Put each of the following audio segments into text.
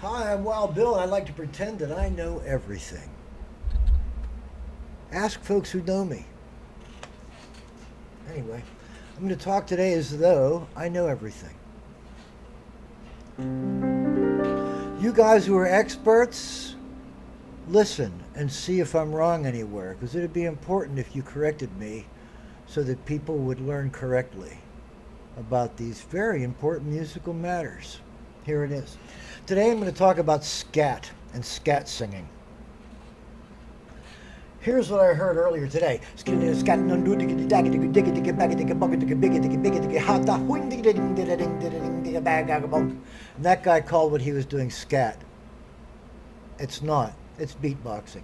Hi, I'm Wild Bill, and I like to pretend that I know everything. Ask folks who know me. Anyway, I'm going to talk today as though I know everything. You guys who are experts, listen and see if I'm wrong anywhere, because it'd be important if you corrected me so that people would learn correctly about these very important musical matters. Here it is. Today I'm going to talk about scat and scat singing. Here's what I heard earlier today. And that guy called what he was doing scat. It's not. It's beatboxing.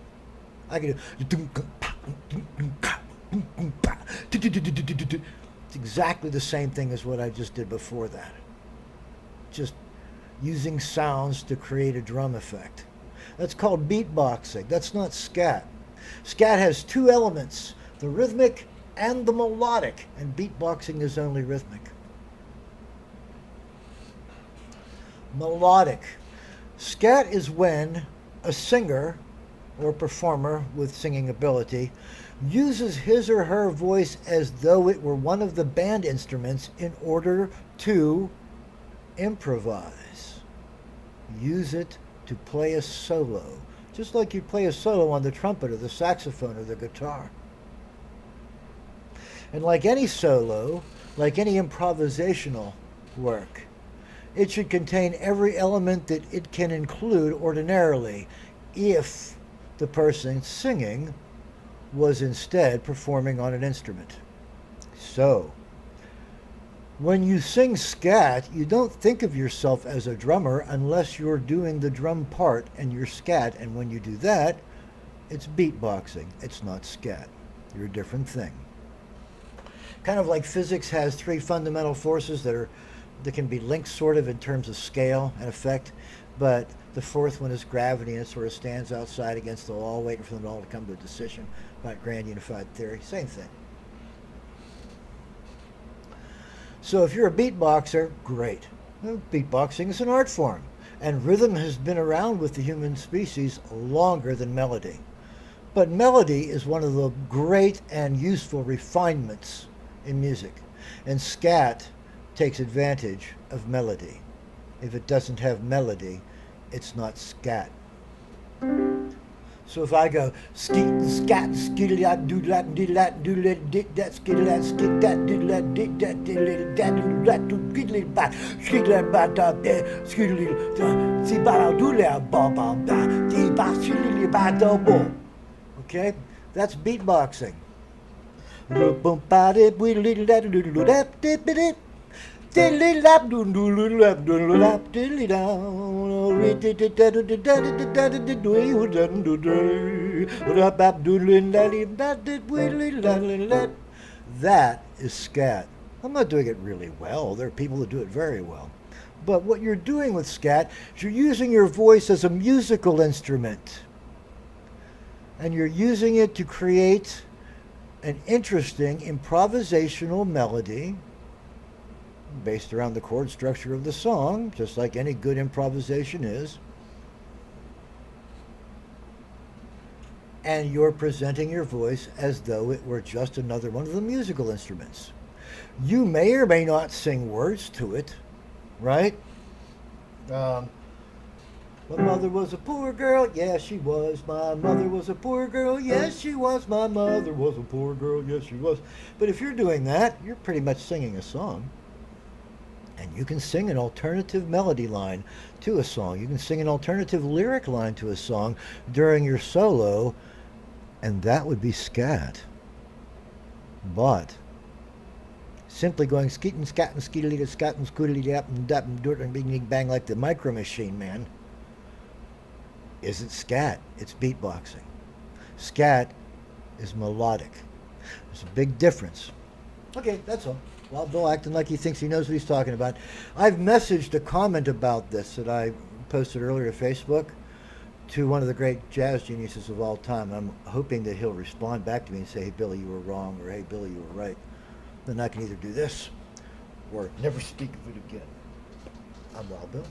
I can do. It's exactly the same thing as what I just did before that. Just using sounds to create a drum effect. That's called beatboxing. That's not scat. Scat has two elements, the rhythmic and the melodic, and beatboxing is only rhythmic. Melodic. Scat is when a singer or performer with singing ability uses his or her voice as though it were one of the band instruments in order to improvise. Use it to play a solo, just like you play a solo on the trumpet or the saxophone or the guitar. And like any solo, like any improvisational work, it should contain every element that it can include ordinarily if the person singing was instead performing on an instrument. So, when you sing scat, you don't think of yourself as a drummer unless you're doing the drum part and you're scat. And when you do that, it's beatboxing. It's not scat. You're a different thing. Kind of like physics has three fundamental forces that can be linked sort of in terms of scale and effect, but the fourth one is gravity, and it sort of stands outside against the wall, waiting for them all to come to a decision about grand unified theory. Same thing. So if you're a beatboxer, great. Well, beatboxing is an art form, and rhythm has been around with the human species longer than melody. But melody is one of the great and useful refinements in music, and scat takes advantage of melody. If it doesn't have melody, it's not scat. So if I go skeet scat skitty that do that do that do that dit that skitty that skit that do that dit that dit that do that do skitty bat skitty that bat da skitty si ba do that ba ba da di ba skitty ba da bo. Okay, that's beatboxing. Boom ba dip we little that do do that dip dip. Diddly lap doo doo doo lap doo lap diddly down. That is scat. I'm not doing it really well. There are people that do it very well. But what you're doing with scat is you're using your voice as a musical instrument. And you're using it to create an interesting improvisational melody based around the chord structure of the song, just like any good improvisation is. And you're presenting your voice as though it were just another one of the musical instruments. You may or may not sing words to it, right? My mother was a poor girl, yes she was. My mother was a poor girl, yes she was. My mother was a poor girl, yes she was. But if you're doing that, you're pretty much singing a song. And you can sing an alternative melody line to a song. You can sing an alternative lyric line to a song during your solo, and that would be scat. But simply going skeet and scat and skeetily to scat and scootily dap and dap and dirt and bing bang like the Micro Machine Man isn't scat. It's beatboxing. Scat is melodic. There's a big difference. Okay, that's all. Wild Bill acting like he thinks he knows what he's talking about. I've messaged a comment about this that I posted earlier to Facebook to one of the great jazz geniuses of all time. I'm hoping that he'll respond back to me and say, hey, Billy, you were wrong, or hey, Billy, you were right. Then I can either do this or never speak of it again. I'm Wild Bill.